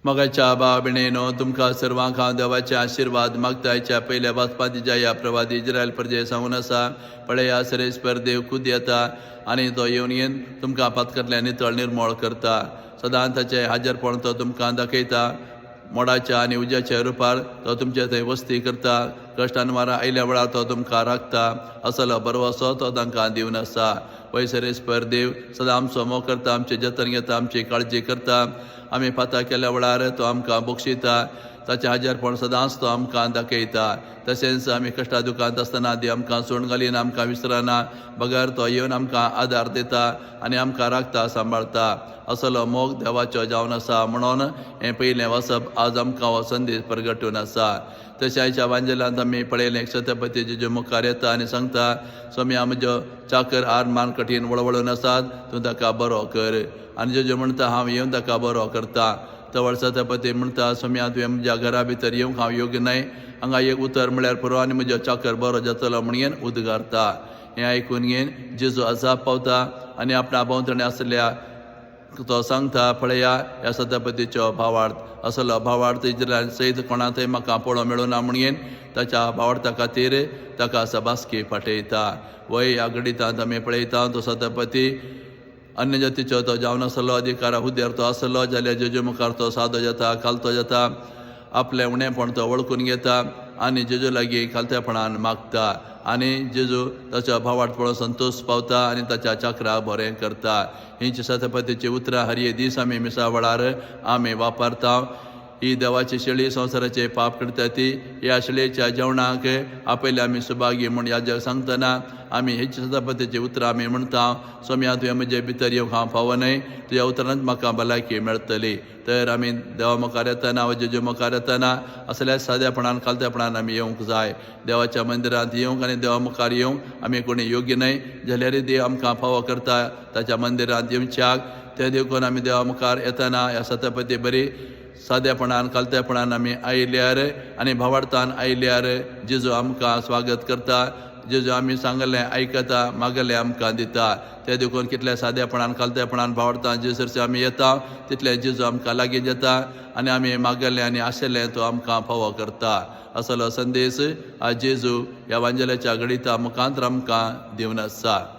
मगाच्या बाबिणेनो तुमकां सर्वांक हांव देवाचे आशिर्वाद मागतायच्या पयल्या वचपातीच्या या प्रवाद इस्रायल प्रजे सांगून आसा. पळया सरेस्पर देव खुद येता आनी तो येवन तुमकां पातकांतल्यान नितळ निर्मळ करता. सदां ताचे हाजरपण तो तुमकां दाखयता. मोडाच्या आनी उज्याच्या रुपार तो तुमचे थंय वस्ती करता. कश्टान वारा आयल्या वेळार तो तुमकां राखता. असलो बरवसो तो तांकां दिवन आसा. वैसरेस्पर देव सदां आमचो मोग करता, आमचें जतन घेता, आमची काळजी करता. आमी फाता केल्या वेळार तो आमकां बक्षिता. ताचें हाजरपण सदांच तो आमकां दाखयता. तशेंच आमी कश्टा दुखांत आसतना ती आमकां सोडून घालीन, आमकां विसरना. बगर तो येवन आमकां आदार दिता आनी आमकां राखता, सांबाळता. असलो मोग देवाचो जावन आसा. म्हणून हें पयलें वचप आज आमकां हो संदेश प्रगटून आसा. तशें आयच्या वांजेलांत आमी पळयलें छत्रपती जेजू मुखार येता आनी सांगता, स्वामी म्हजो चाकर आरमान कठीण वळवळून आसात, तूं ताका बरो कर. आनी जेजू म्हणटा हांव येवन ताका बरो करता. तवळ छत्रपती म्हणटा, स्वामी तुवें म्हज्या घरा भितर येवंक हांव योग्य न्हय. हांगा एक उतर म्हळ्यार पुरो आनी म्हजो चाकर बरो जातलो म्हणून उद्गारता. हें आयकून घेवन जेजू अजाप पावता आनी आपणा भोंवतणी आसल्या तो सांगता, पळया ह्या छत्रपतीचो भावार्थ. असलो भावार्थ इस्रायल सयत कोणा थंय म्हाका पळोवं मेळूना म्हणून ताच्या भावार्था खातीर ताका सभासकी फाटयता. वय ह्या घडितांत आमी पळयता तो छत्रपती अन्य जातीचो तो जावन आसलो, अधिकारा हुद्द्यार तो आसलो जाल्यार जेजू मुखार तो सादो जाता, खालतो जाता. आपलें उणेंपण तो वळखून घेता आनी जेजू लागीं खालतेपणान मागता. आनी जेजू ताच्या भावार्थ पळोवन संतोश पावता आनी ताच्या चाकराक बरें करता. हींच छत्रपतीची उतरां हर एक दीस आमी मिसा वेळार आमी वापरता. ही देवाची शेळी संवसाराचे पाप करता ती. ह्या शेळयेच्या जेवणाक आपयले आमी सुभागी म्हूण याजक सांगतना आमी हेच छत्रपतीची उतरां आमी म्हणटा, स्वामी तुवें म्हजे भितर येवंक हांव फावो न्हय. तुज्या उतरांत म्हाका भलायकी मेळटली. तर आमी देवा मुखार येतना वा जेजू मुखार येतना असल्या सादेपणान खालतेपणान आमी येवंक जाय. देवाच्या मंदिरांत येवंक आनी देवा मुखार येवंक आमी कोणी योग्य न्हय. जाल्यार देव आमकां फावो करता ताच्या मंदिरांत येवच्याक. ते देखून आमी देवा मुखार येतना ह्या छत्रपती बरी सादेपणान खालतेपणान आमी आयल्यार आनी भावार्थान आयल्यार जेजू आमकां स्वागत करता. जेजू आमी सांगलें आयकता, मागलें आमकां दिता. ते देखून कितले सादेपणान खालतेपणान भावार्थान जेजूरचे आमी येता तितले जेजू आमकां लागीं जाता आनी आमी मागलें आनी आशिल्लें तो आमकां फावो करता. असलो संदेश आज जेजू ह्या वांजेलाच्या घडिता मुखांतर आमकां दिवन आसा.